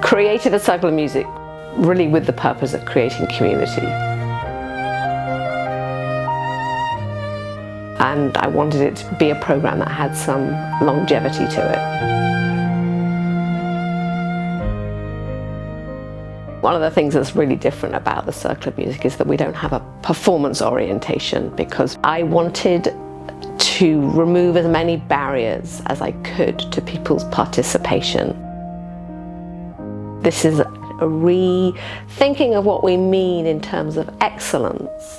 created a circle of music really with the purpose of creating community. And I wanted it to be a program that had some longevity to it. One of the things that's really different about the Circle of Music is that we don't have a performance orientation, because I wanted to remove as many barriers as I could to people's participation. This is a rethinking of what we mean in terms of excellence.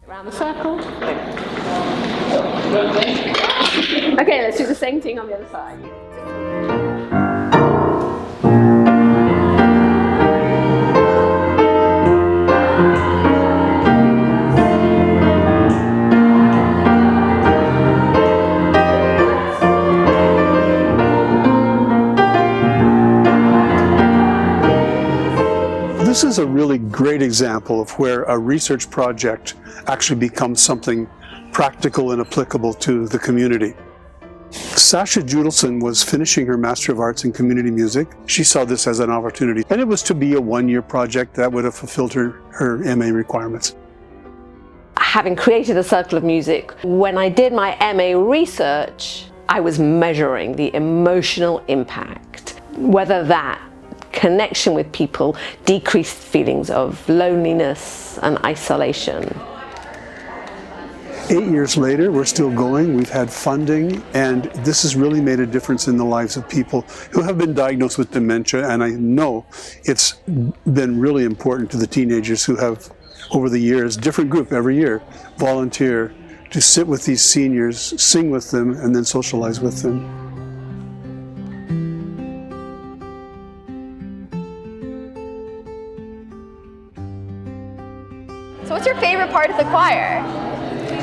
Around the circle. Okay, let's do the same thing on the other side. This is a really great example of where a research project actually becomes something practical and applicable to the community. Sasha Judson was finishing her Master of Arts in Community Music. She saw this as an opportunity, and it was to be a one-year project that would have fulfilled her MA requirements. Having created a Circle of Music, when I did my MA research, I was measuring the emotional impact, whether that connection with people decreased feelings of loneliness and isolation. 8 years later, we're still going, we've had funding, and this has really made a difference in the lives of people who have been diagnosed with dementia, and I know it's been really important to the teenagers who have, over the years, different group every year, volunteer to sit with these seniors, sing with them, and then socialize with them. So what's your favorite part of the choir?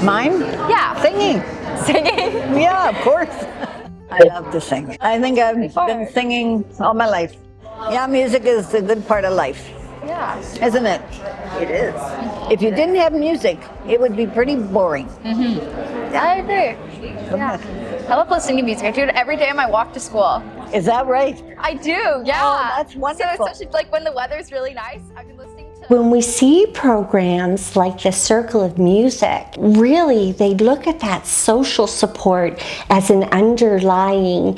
Mine? Yeah. Singing. Singing? Yeah, of course. I love to sing. I think I've been singing all my life. Yeah, music is a good part of life. Yeah. Isn't it? It is. If you didn't have music, it would be pretty boring. Mm-hmm. Yeah, I agree. Yeah. I love listening to music. I do it every day on my walk to school. Is that right? I do, yeah. Oh, that's wonderful. So especially like when the weather's really nice, I've been listening to... When we see programs like the Circle of Music, really they look at that social support as an underlying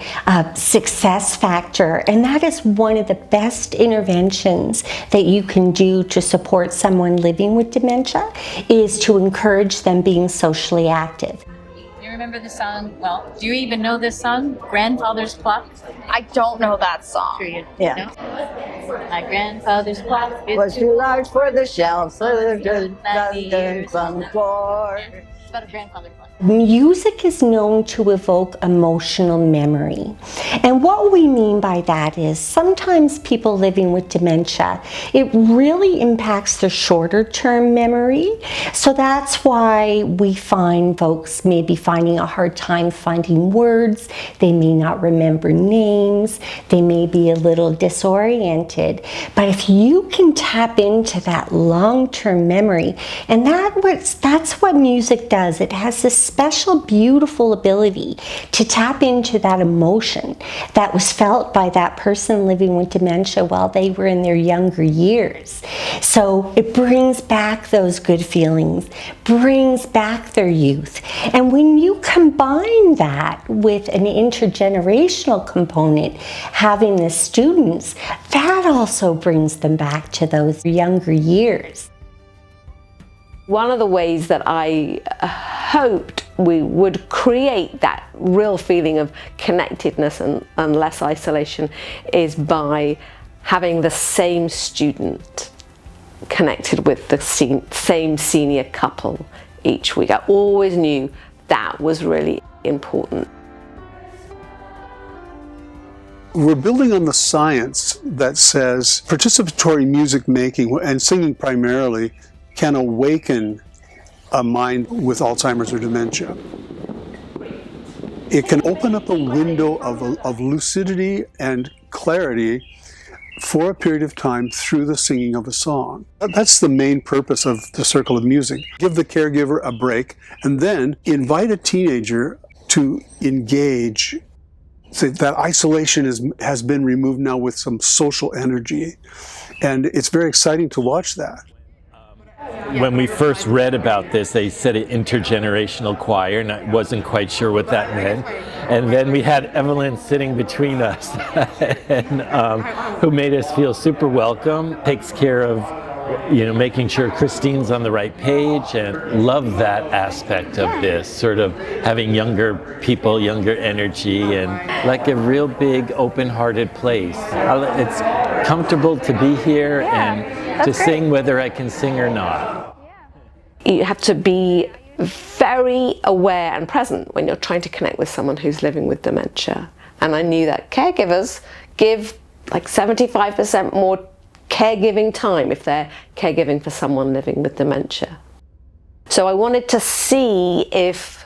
success factor, and that is one of the best interventions that you can do to support someone living with dementia, is to encourage them being socially active. You remember the song, well, do you even know this song, Grandfather's Clock? I don't know that song. Sure you Yeah. know? My grandfather's clock Was too large for the shelves, so It's it's about a grandfather clock. Music is known to evoke emotional memory. And what we mean by that is sometimes people living with dementia, it really impacts their shorter term memory. So that's why we find folks may be finding a hard time finding words. They may not remember names. They may be a little disoriented. But if you can tap into that long-term memory, and that's what music does. It has this special, beautiful ability to tap into that emotion that was felt by that person living with dementia while they were in their younger years. So it brings back those good feelings, brings back their youth. And when you combine that with an intergenerational component, having the students, that also brings them back to those younger years. One of the ways that I hoped we would create that real feeling of connectedness and less isolation is by having the same student connected with the same senior couple each week. I always knew that was really important. We're building on the science that says participatory music making, and singing primarily, can awaken a mind with Alzheimer's or dementia. It can open up a window of lucidity and clarity for a period of time through the singing of a song. That's the main purpose of the Circle of Music. Give the caregiver a break, and then invite a teenager to engage so that isolation has been removed now with some social energy. And it's very exciting to watch that. When we first read about this, they said an intergenerational choir, and I wasn't quite sure what that meant. And then we had Evelyn sitting between us, and, who made us feel super welcome, takes care of, making sure Christine's on the right page, and love that aspect of this, sort of having younger people, younger energy, and like a real big open-hearted place. It's comfortable to be here and to sing whether I can sing or not. You have to be very aware and present when you're trying to connect with someone who's living with dementia. And I knew that caregivers give like 75% more caregiving time if they're caregiving for someone living with dementia. So I wanted to see if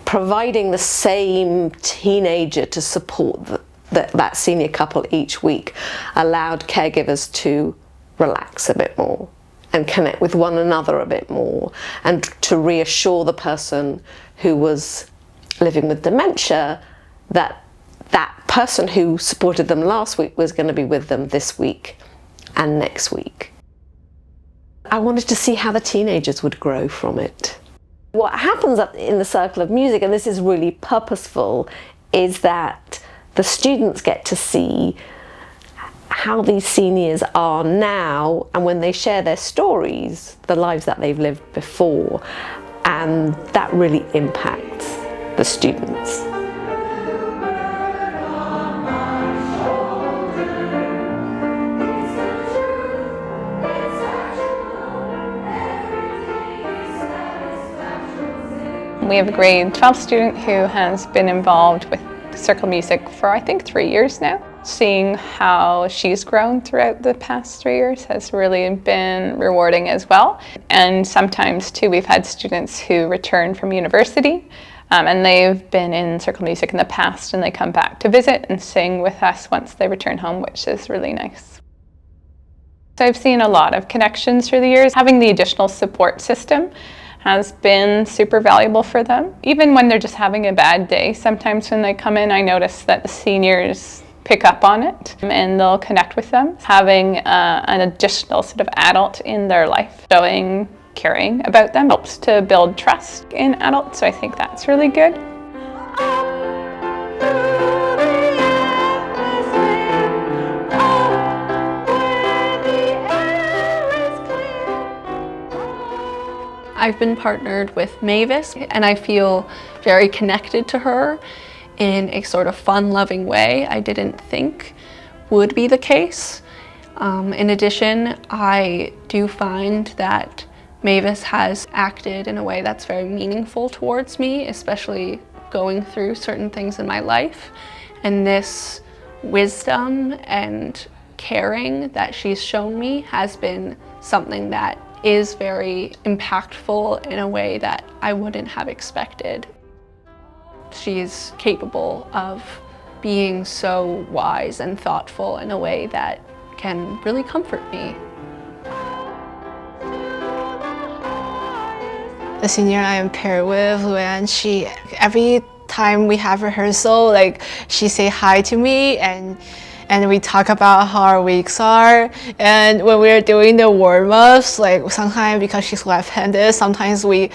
providing the same teenager to support that senior couple each week allowed caregivers to relax a bit more and connect with one another a bit more, and to reassure the person who was living with dementia that that person who supported them last week was going to be with them this week and next week. I wanted to see how the teenagers would grow from it. What happens in the circle of music, and this is really purposeful, is that the students get to see how these seniors are now, and when they share their stories, the lives that they've lived before, and that really impacts the students. We have a grade 12 student who has been involved with circle music for I think 3 years now. Seeing how she's grown throughout the past 3 years has really been rewarding as well. And sometimes too, we've had students who return from university and they've been in circle music in the past, and they come back to visit and sing with us once they return home, which is really nice. So I've seen a lot of connections through the years. Having the additional support system has been super valuable for them. Even when they're just having a bad day, sometimes when they come in, I notice that the seniors pick up on it and they'll connect with them. Having an additional sort of adult in their life, showing caring about them, helps to build trust in adults, so I think that's really good. I've been partnered with Mavis, and I feel very connected to her in a sort of fun-loving way I didn't think would be the case. In addition, I do find that Mavis has acted in a way that's very meaningful towards me, especially going through certain things in my life. And this wisdom and caring that she's shown me has been something that is very impactful in a way that I wouldn't have expected. She's capable of being so wise and thoughtful in a way that can really comfort me. The senior I am paired with, Luann, she, every time we have rehearsal, she say hi to me, and we talk about how our weeks are. And when we're doing the warm-ups, sometimes because she's left-handed, sometimes we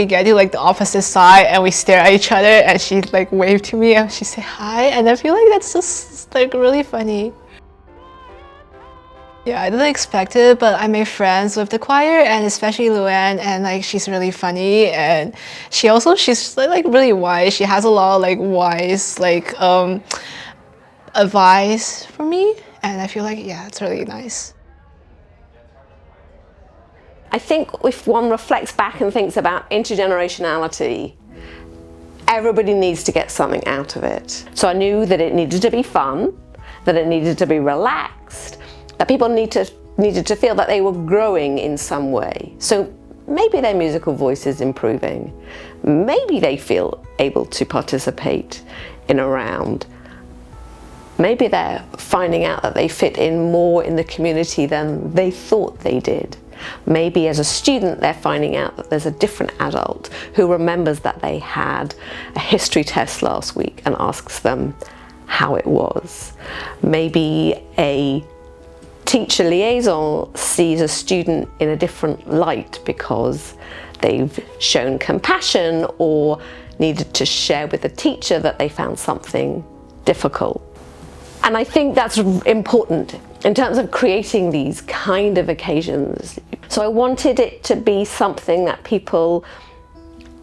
get to the opposite side and we stare at each other, and she wave to me and she say hi, and I feel like that's just really funny. Yeah, I didn't expect it, but I made friends with the choir, and especially Luann, and she's really funny, and she's really wise. She has a lot of wise advice for me, and I feel it's really nice. I think if one reflects back and thinks about intergenerationality, everybody needs to get something out of it. So I knew that it needed to be fun, that it needed to be relaxed, that people needed to feel that they were growing in some way. So maybe their musical voice is improving. Maybe they feel able to participate in a round. Maybe they're finding out that they fit in more in the community than they thought they did. Maybe as a student they're finding out that there's a different adult who remembers that they had a history test last week and asks them how it was. Maybe a teacher liaison sees a student in a different light because they've shown compassion or needed to share with the teacher that they found something difficult. And I think that's important in terms of creating these kind of occasions. So I wanted it to be something that people,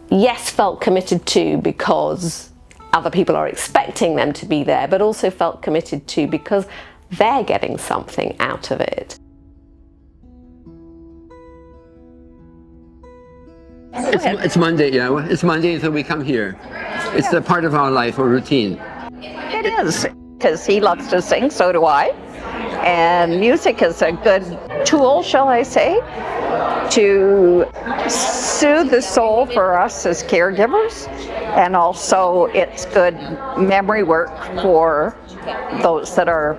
yes, felt committed to because other people are expecting them to be there, but also felt committed to because they're getting something out of it. It's Monday, it's Monday until we come here. It's a part of our life or routine. It is, because he loves to sing, so do I. And music is a good tool, shall I say, to soothe the soul for us as caregivers. And also it's good memory work for those that are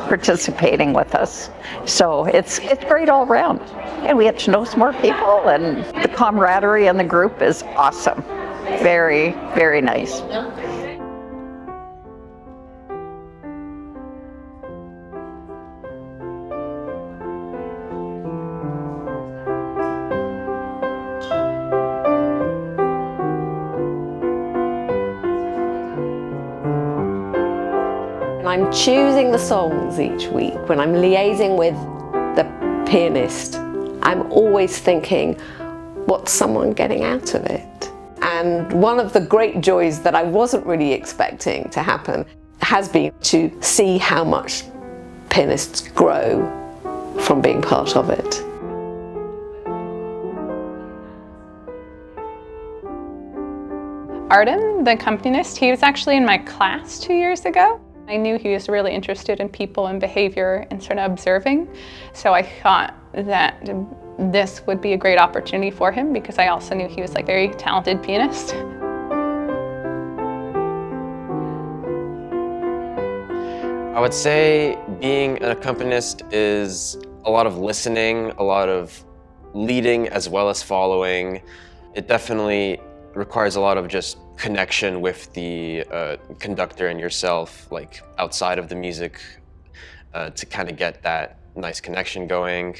participating with us. So it's great all around. And we get to know some more people, and the camaraderie in the group is awesome. Very, very nice. I'm choosing the songs each week. When I'm liaising with the pianist, I'm always thinking, what's someone getting out of it? And one of the great joys that I wasn't really expecting to happen has been to see how much pianists grow from being part of it. Artem, the accompanist, he was actually in my class 2 years ago. I knew he was really interested in people and behavior and sort of observing, so I thought that this would be a great opportunity for him because I also knew he was a very talented pianist. I would say being an accompanist is a lot of listening, a lot of leading as well as following. It definitely requires a lot of just connection with the conductor and yourself, like outside of the music, to kind of get that nice connection going.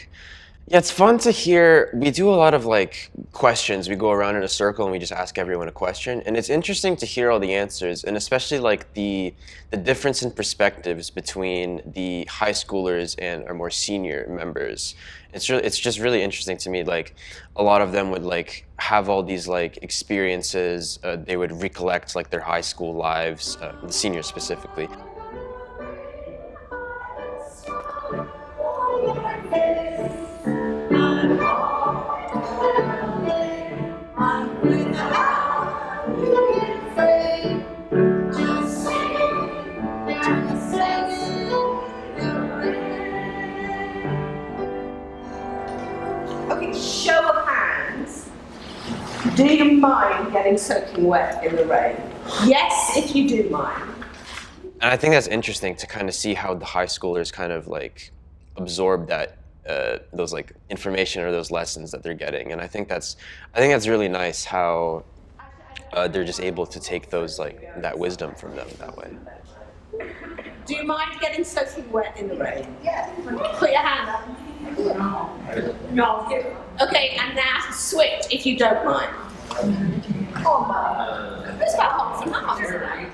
Yeah, it's fun to hear. We do a lot of questions. We go around in a circle and we just ask everyone a question, and it's interesting to hear all the answers, and especially the difference in perspectives between the high schoolers and our more senior members. It's just really interesting to me. A lot of them would have all these experiences. They would recollect their high school lives, the seniors specifically. Okay, show of hands. Do you mind getting soaking wet in the rain? Yes, if you do mind. And I think that's interesting to kind of see how the high schoolers kind of absorb that those information or those lessons that they're getting, and I think that's really nice how they're just able to take those that wisdom from them that way. Do you mind getting soaking wet in the rain? Yeah. Put your hand up. No. Okay, and now switch if you don't mind. Oh my. It's about half and half, isn't it?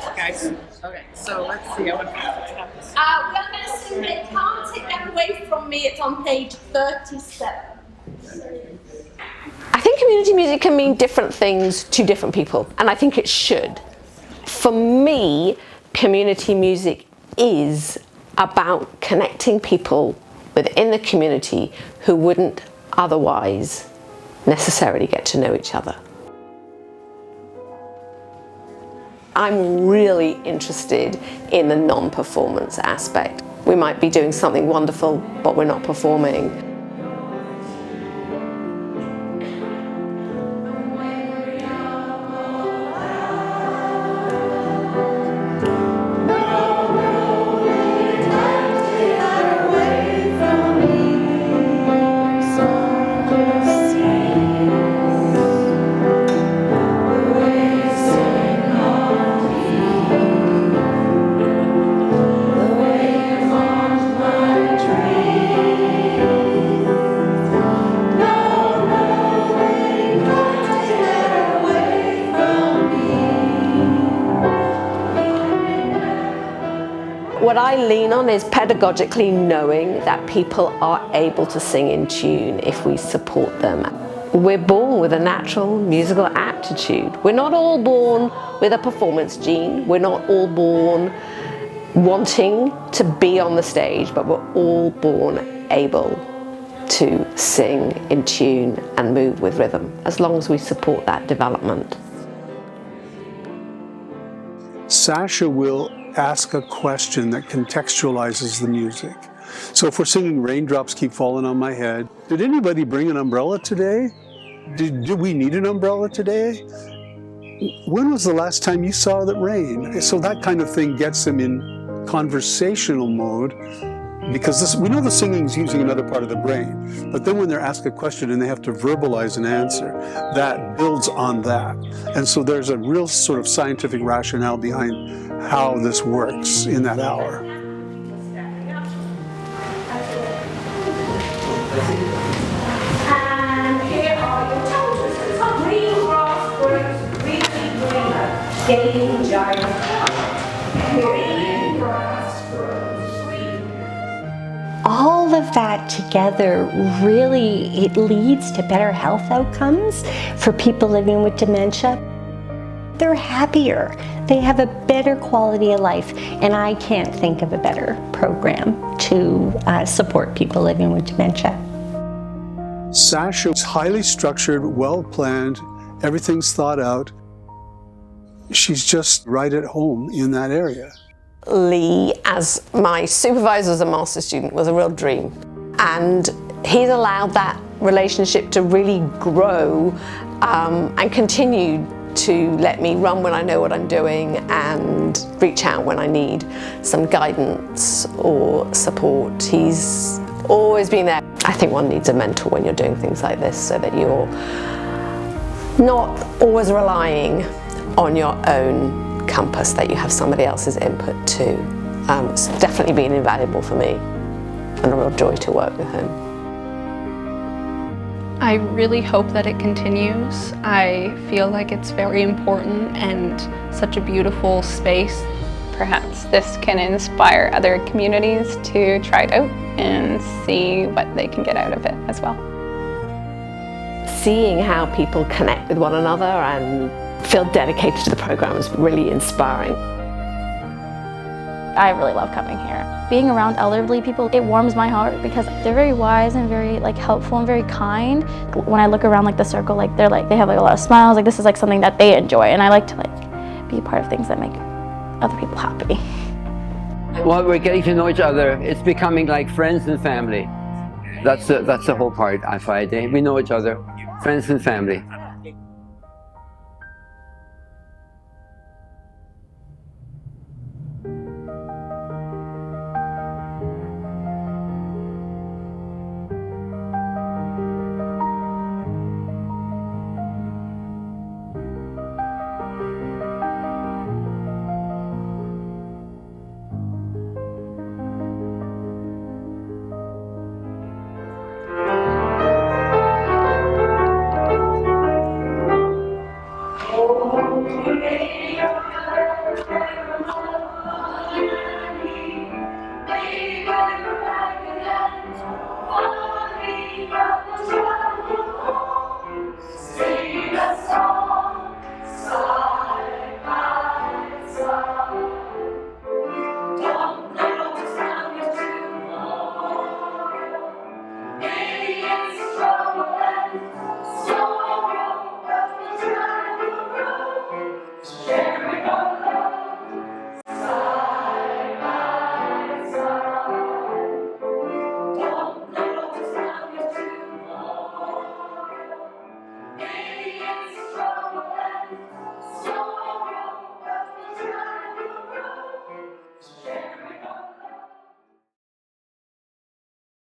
Okay, so let's see. We're going to sing They Can't Take That Away From Me. It's on page 37. I think community music can mean different things to different people, and I think it should. For me, community music is about connecting people within the community who wouldn't otherwise necessarily get to know each other. I'm really interested in the non-performance aspect. We might be doing something wonderful, but we're not performing. What I lean on is pedagogically knowing that people are able to sing in tune if we support them. We're born with a natural musical aptitude. We're not all born with a performance gene. We're not all born wanting to be on the stage, but we're all born able to sing in tune and move with rhythm, as long as we support that development. Sasha will ask a question that contextualizes the music. So if we're singing Raindrops Keep Falling on My Head, did anybody bring an umbrella today? Did we need an umbrella today? When was the last time you saw that rain? So that kind of thing gets them in conversational mode, because we know the singing's using another part of the brain, but then when they're asked a question and they have to verbalize an answer, that builds on that. And so there's a real sort of scientific rationale behind how this works in that hour. And here are your toes. Green grass grows really greener, gaining giant. Green grass grows greener. All of that together really, it leads to better health outcomes for people living with dementia. They're happier, they have a better quality of life, and I can't think of a better program to support people living with dementia. Sasha is highly structured, well planned, everything's thought out. She's just right at home in that area. Lee, as my supervisor as a master student, was a real dream. And he's allowed that relationship to really grow and continue to let me run when I know what I'm doing and reach out when I need some guidance or support. He's always been there. I think one needs a mentor when you're doing things like this, so that you're not always relying on your own compass, that you have somebody else's input too. It's definitely been invaluable for me and a real joy to work with him. I really hope that it continues. I feel like it's very important and such a beautiful space. Perhaps this can inspire other communities to try it out and see what they can get out of it as well. Seeing how people connect with one another and feel dedicated to the program is really inspiring. I really love coming here. Being around elderly people, it warms my heart because they're very wise and very helpful and very kind. When I look around the circle, they have a lot of smiles. This is something that they enjoy, and I like to be a part of things that make other people happy. Well, we're getting to know each other. It's becoming like friends and family. That's the whole part, I find. We know each other, friends and family. Thank you.